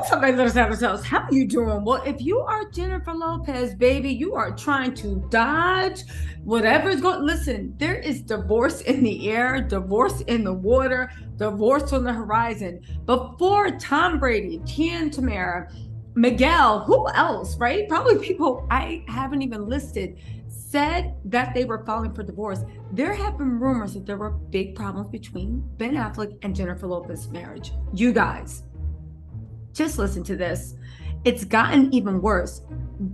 What's up, my little Savages? How are you doing? Well, if you are Jennifer Lopez, baby, you are trying to dodge whatever's going. Listen, there is divorce in the air, divorce in the water, divorce on the horizon. Before Tom Brady, Kian Tamara, Miguel, who else, right? Probably people I haven't even listed said that they were filing for divorce. There have been rumors that there were big problems between Ben Affleck and Jennifer Lopez's marriage. You guys, just listen to this. It's gotten even worse.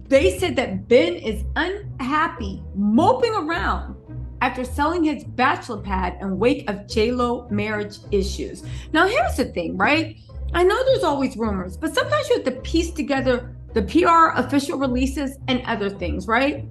They said that Ben is unhappy, moping around after selling his bachelor pad in wake of J-Lo marriage issues. Now, here's the thing, right? I know there's always rumors, but sometimes you have to piece together the PR official releases and other things, right?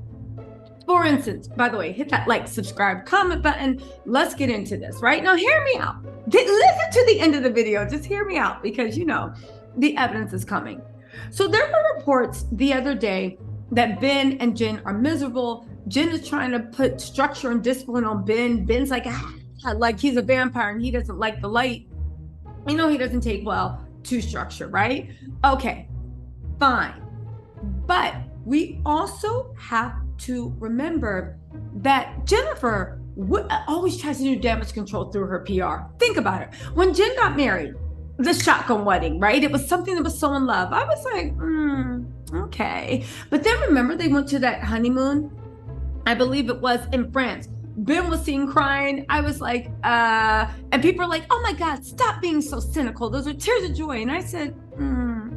For instance, by the way, hit that like, subscribe, comment button. Let's get into this, right? Now, hear me out. Listen to the end of the video. Just hear me out because, you know, the evidence is coming. So there were reports the other day that Ben and Jen are miserable. Jen is trying to put structure and discipline on Ben. Ben's like he's a vampire and he doesn't like the light. You know, he doesn't take well to structure, right? Okay, fine. But we also have to remember that Jennifer always tries to do damage control through her PR. Think about it. When Jen got married, the shotgun wedding, right? It was something that was so in love. I was like, okay. But then remember they went to that honeymoon, I believe it was in France. Ben was seen crying. I was like, and people are like, oh my God, stop being so cynical. Those are tears of joy. And I said,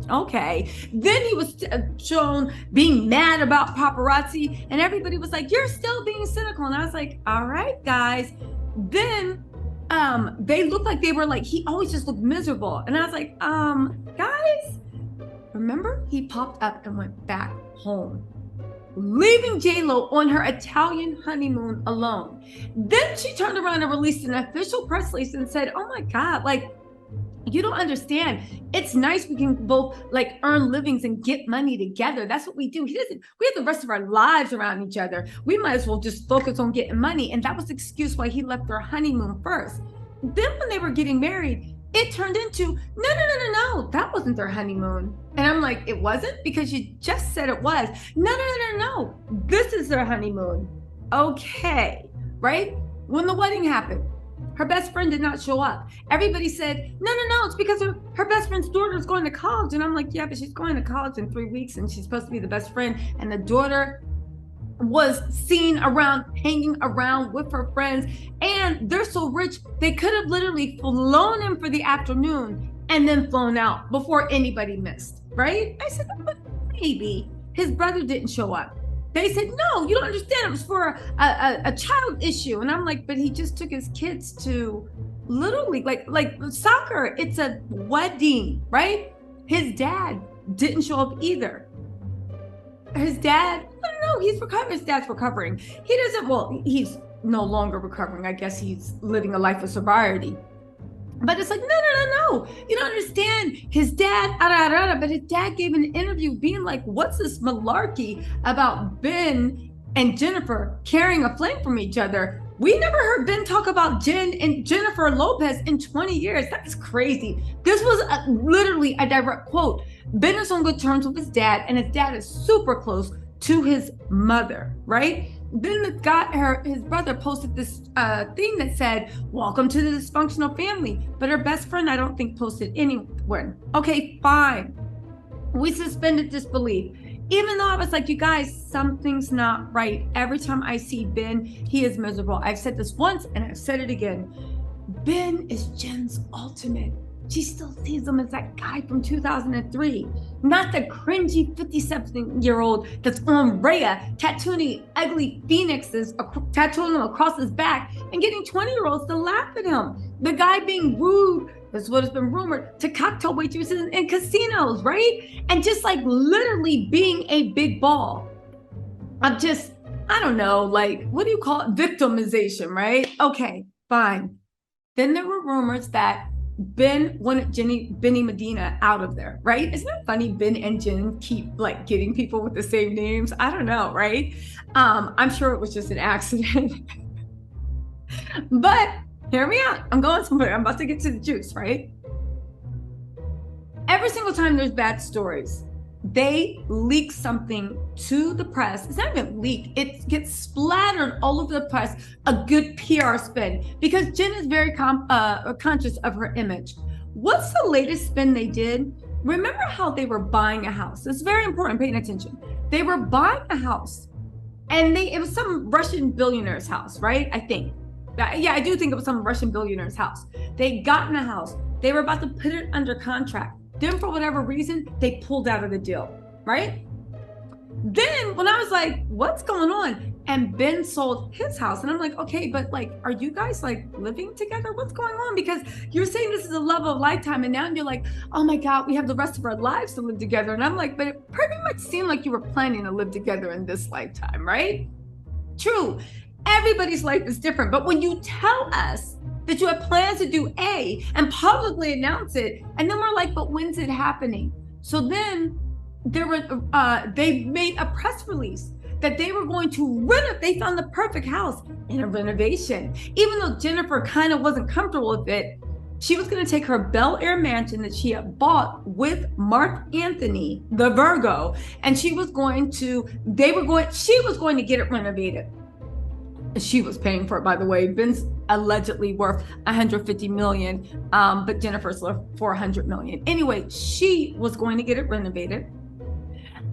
okay. Then he was shown being mad about paparazzi and everybody was like, you're still being cynical. And I was like, all right, guys. Then they looked like they were like, he always just looked miserable. And I was like, guys, remember he popped up and went back home, leaving J-Lo on her Italian honeymoon alone. Then she turned around and released an official press release and said, oh my God, like, you don't understand. It's nice we can both like earn livings and get money together. That's what we do. We have the rest of our lives around each other. We might as well just focus on getting money. And that was the excuse why he left their honeymoon first. Then when they were getting married, it turned into, no, that wasn't their honeymoon. And I'm like, it wasn't? Because you just said it was. No, this is their honeymoon. Okay, right? When the wedding happened, her best friend did not show up. Everybody said, no, it's because her best friend's daughter is going to college. And I'm like, yeah, but she's going to college in 3 weeks and she's supposed to be the best friend. And the daughter was seen around, hanging around with her friends. And they're so rich, they could have literally flown in for the afternoon and then flown out before anybody missed, right? I said, but maybe his brother didn't show up. They said, no, you don't understand. It was for a child issue. And I'm like, but he just took his kids to Little League, like soccer. It's a wedding, right? His dad didn't show up either. His dad, I don't know, he's recovering. His dad's recovering. He doesn't, well, he's no longer recovering. I guess he's living a life of sobriety. But it's like, no. You don't understand. His dad, but his dad gave an interview being like, what's this malarkey about Ben and Jennifer carrying a flame from each other? We never heard Ben talk about Jen and Jennifer Lopez in 20 years. That's crazy. This was literally a direct quote. Ben is on good terms with his dad, and his dad is super close to his mother, right? Then his brother posted this thing that said, welcome to the dysfunctional family. But her best friend, I don't think, posted anywhere. Okay, fine. We suspended disbelief. Even though I was like, you guys, something's not right. Every time I see Ben, he is miserable. I've said this once and I've said it again. Ben is Jen's ultimate. She still sees him as that guy from 2003, not the cringy 57-year-old that's on Rhea, tattooing ugly phoenixes, tattooing them across his back and getting 20-year-olds to laugh at him. The guy being rude, that's what has been rumored, to cocktail waitresses in casinos, right? And just like literally being a big ball. I'm just, I don't know, like, what do you call it? Victimization, right? Okay, fine. Then there were rumors that Ben wanted Benny Medina out of there, right? Isn't it funny? Ben and Jen keep like getting people with the same names. I don't know, right? I'm sure it was just an accident. But hear me out. I'm going somewhere. I'm about to get to the juice, right? Every single time there's bad stories, they leak something to the press. It's not even leaked. It gets splattered all over the press, a good PR spin, because Jen is very conscious of her image. What's the latest spin they did? Remember how they were buying a house? It's very important, paying attention. They were buying a house, and it was some Russian billionaire's house, right? I think. Yeah, I do think it was some Russian billionaire's house. They got in a house. They were about to put it under contract. Then for whatever reason, they pulled out of the deal, right? Then when I was like, what's going on? And Ben sold his house. And I'm like, okay, but like, are you guys like living together? What's going on? Because you're saying this is a love of a lifetime. And now you're like, oh my God, we have the rest of our lives to live together. And I'm like, but it pretty much seemed like you were planning to live together in this lifetime, right? True. Everybody's life is different. But when you tell us that you have plans to do A and publicly announce it, and then we're like, but when's it happening? So then they made a press release that they were going to renovate. They found the perfect house in a renovation. Even though Jennifer kind of wasn't comfortable with it, she was going to take her Bel Air mansion that she had bought with Mark Anthony, the Virgo, and she was going to get it renovated. She was paying for it, by the way. Ben's allegedly worth $150 million, but Jennifer's worth $400 million. Anyway, she was going to get it renovated.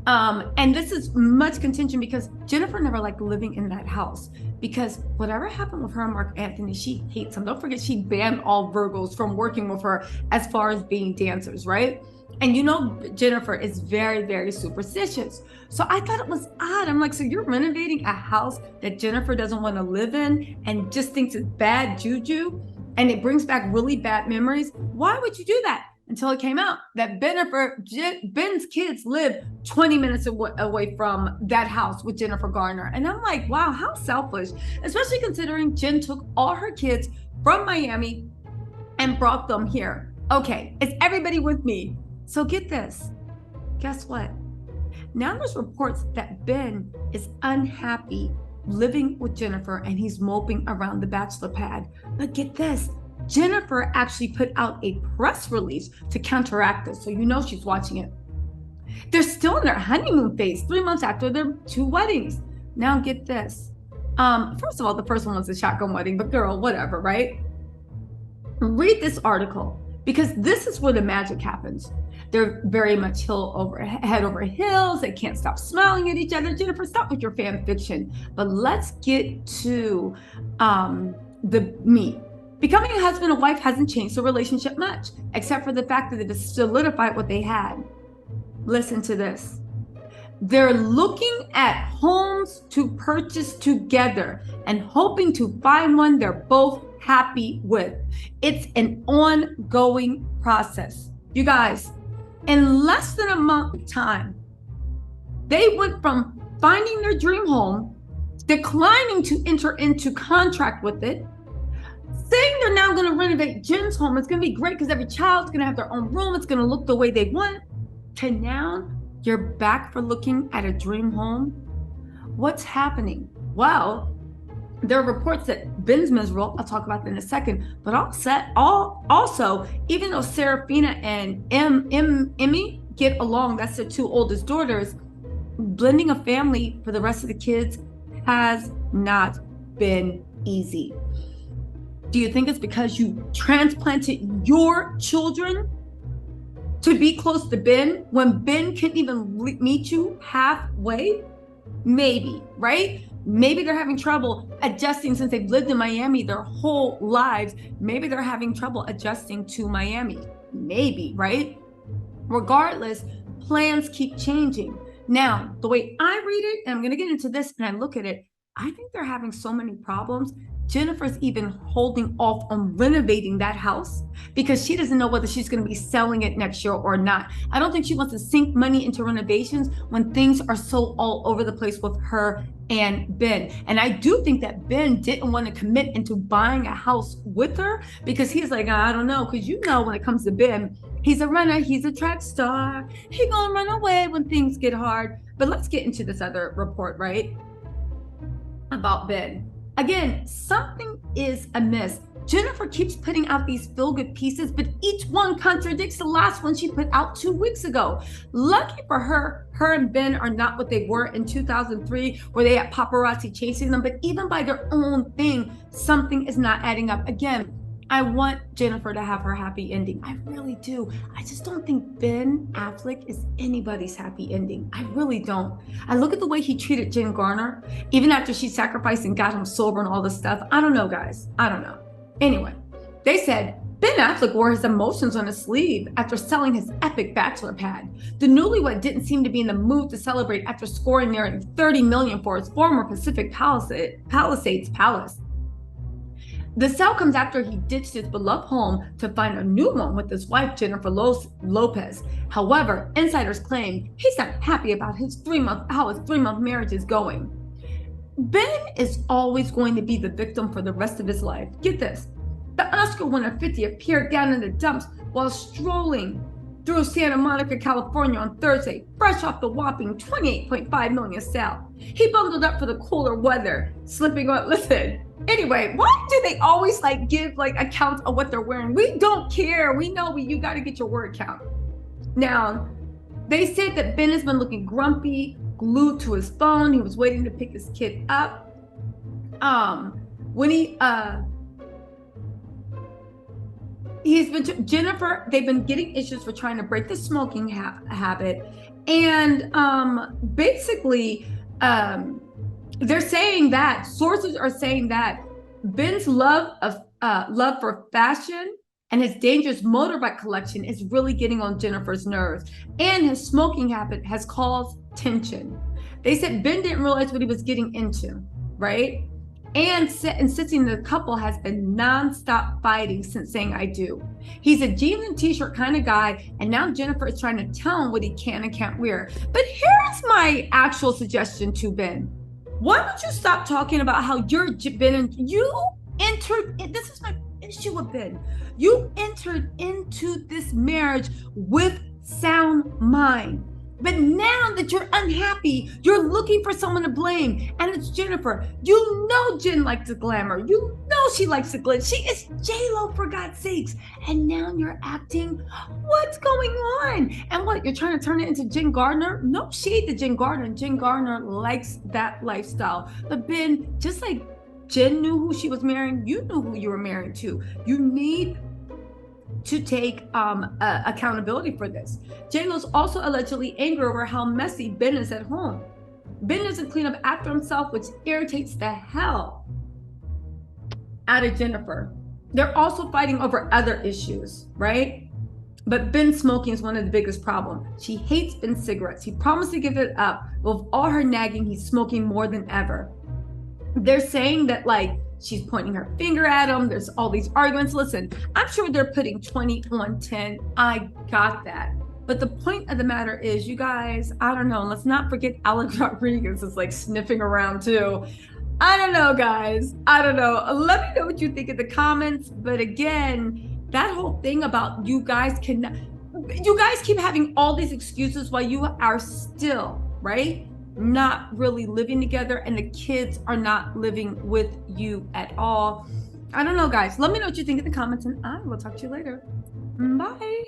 And this is much contention because Jennifer never liked living in that house, because whatever happened with her and Mark Anthony, she hates him. Don't forget, she banned all Virgos from working with her as far as being dancers, right? And you know, Jennifer is very, very superstitious. So I thought it was odd. I'm like, so you're renovating a house that Jennifer doesn't want to live in and just thinks it's bad juju, and it brings back really bad memories? Why would you do that? Until it came out that Ben's kids live 20 minutes away from that house with Jennifer Garner. And I'm like, wow, how selfish, especially considering Jen took all her kids from Miami and brought them here. Okay, is everybody with me? So get this, guess what? Now there's reports that Ben is unhappy living with Jennifer and he's moping around the bachelor pad. But get this, Jennifer actually put out a press release to counteract this, so you know she's watching it. They're still in their honeymoon phase, 3 months after their 2 weddings. Now get this. First of all, the first one was a shotgun wedding, but girl, whatever, right? Read this article, because this is where the magic happens. They're very much head over heels. They can't stop smiling at each other. Jennifer, stop with your fan fiction. But let's get to the meat. Becoming a husband and wife hasn't changed the relationship much, except for the fact that it has solidified what they had. Listen to this. They're looking at homes to purchase together and hoping to find one they're both happy with. It's an ongoing process. You guys, in less than a month of time, they went from finding their dream home, declining to enter into contract with it, saying they're now going to renovate Jen's home. It's going to be great because every child's going to have their own room. It's going to look the way they want. To now, you're back for looking at a dream home. What's happening? Well, there are reports that Ben's miserable. I'll talk about that in a second. But also, even though Serafina and Emmy get along, that's their 2 oldest daughters, blending a family for the rest of the kids has not been easy. Do you think it's because you transplanted your children to be close to Ben when Ben couldn't even meet you halfway? Maybe, right? Maybe they're having trouble adjusting since they've lived in Miami their whole lives. Maybe they're having trouble adjusting to Miami. Maybe, right? Regardless, plans keep changing. Now, the way I read it, and I'm going to get into this and I look at it, I think they're having so many problems. Jennifer's even holding off on renovating that house because she doesn't know whether she's going to be selling it next year or not. I don't think she wants to sink money into renovations when things are so all over the place with her and Ben. And I do think that Ben didn't want to commit into buying a house with her because he's like, I don't know, because you know when it comes to Ben, he's a runner, he's a track star, he's gonna run away when things get hard. But let's get into this other report, right? About Ben. Again, something is amiss. Jennifer keeps putting out these feel-good pieces, but each one contradicts the last one she put out 2 weeks ago. Lucky for her, her and Ben are not what they were in 2003, where they had paparazzi chasing them, but even by their own thing, something is not adding up. Again, I want Jennifer to have her happy ending. I really do. I just don't think Ben Affleck is anybody's happy ending. I really don't. I look at the way he treated Jen Garner, even after she sacrificed and got him sober and all this stuff. I don't know, guys. I don't know. Anyway, they said Ben Affleck wore his emotions on his sleeve after selling his epic bachelor pad. The newlywed didn't seem to be in the mood to celebrate after scoring nearly $30 million for his former Pacific Palisades palace. The sale comes after he ditched his beloved home to find a new one with his wife, Jennifer Lopez. However, insiders claim he's not happy about how his three-month marriage is going. Ben is always going to be the victim for the rest of his life. Get this. The Oscar winner 50 appeared down in the dumps while strolling through Santa Monica, California on Thursday, fresh off the whopping $28.5 million sale. He bundled up for the cooler weather, slipping on, listen, anyway, why do they always give accounts of what they're wearing? We don't care. We know you got to get your word count. Now, they said that Ben has been looking grumpy, glued to his phone. He was waiting to pick his kid up. Jennifer, they've been getting issues for trying to break the smoking habit. And basically, they're saying that, sources are saying that Ben's love for fashion and his dangerous motorbike collection is really getting on Jennifer's nerves. And his smoking habit has caused tension. They said Ben didn't realize what he was getting into, right? And insisting the couple has been nonstop fighting since saying I do. He's a jeans and t-shirt kind of guy, and now Jennifer is trying to tell him what he can and can't wear. But here's my actual suggestion to Ben. Why don't you stop talking about how you're Ben and you entered, this is my issue with Ben. You entered into this marriage with sound mind. But now that you're unhappy, you're looking for someone to blame. And it's Jennifer. You know Jen likes the glamour. You know she likes the glitz. She is J-Lo, for God's sakes. And now you're acting, what's going on? And what, you're trying to turn it into Jen Garner? No shade to Jen Garner. Jen Garner likes that lifestyle. But Ben, just like Jen knew who she was marrying, you knew who you were married to. You need to take accountability for this. J-Lo's also allegedly angry over how messy Ben is at home. Ben doesn't clean up after himself, which irritates the hell out of Jennifer. They're also fighting over other issues, right? But Ben smoking is one of the biggest problems. She hates Ben's cigarettes. He promised to give it up, but with all her nagging, he's smoking more than ever. They're saying that she's pointing her finger at him. There's all these arguments. Listen, I'm sure they're putting 20 on 10. I got that. But the point of the matter is, you guys, I don't know. Let's not forget Alex Rodriguez is sniffing around too. I don't know, guys. I don't know. Let me know what you think in the comments. But again, that whole thing about you guys keep having all these excuses while you are still, right? Not really living together, and the kids are not living with you at all. I don't know, guys. Let me know what you think in the comments, and I will talk to you later. Bye.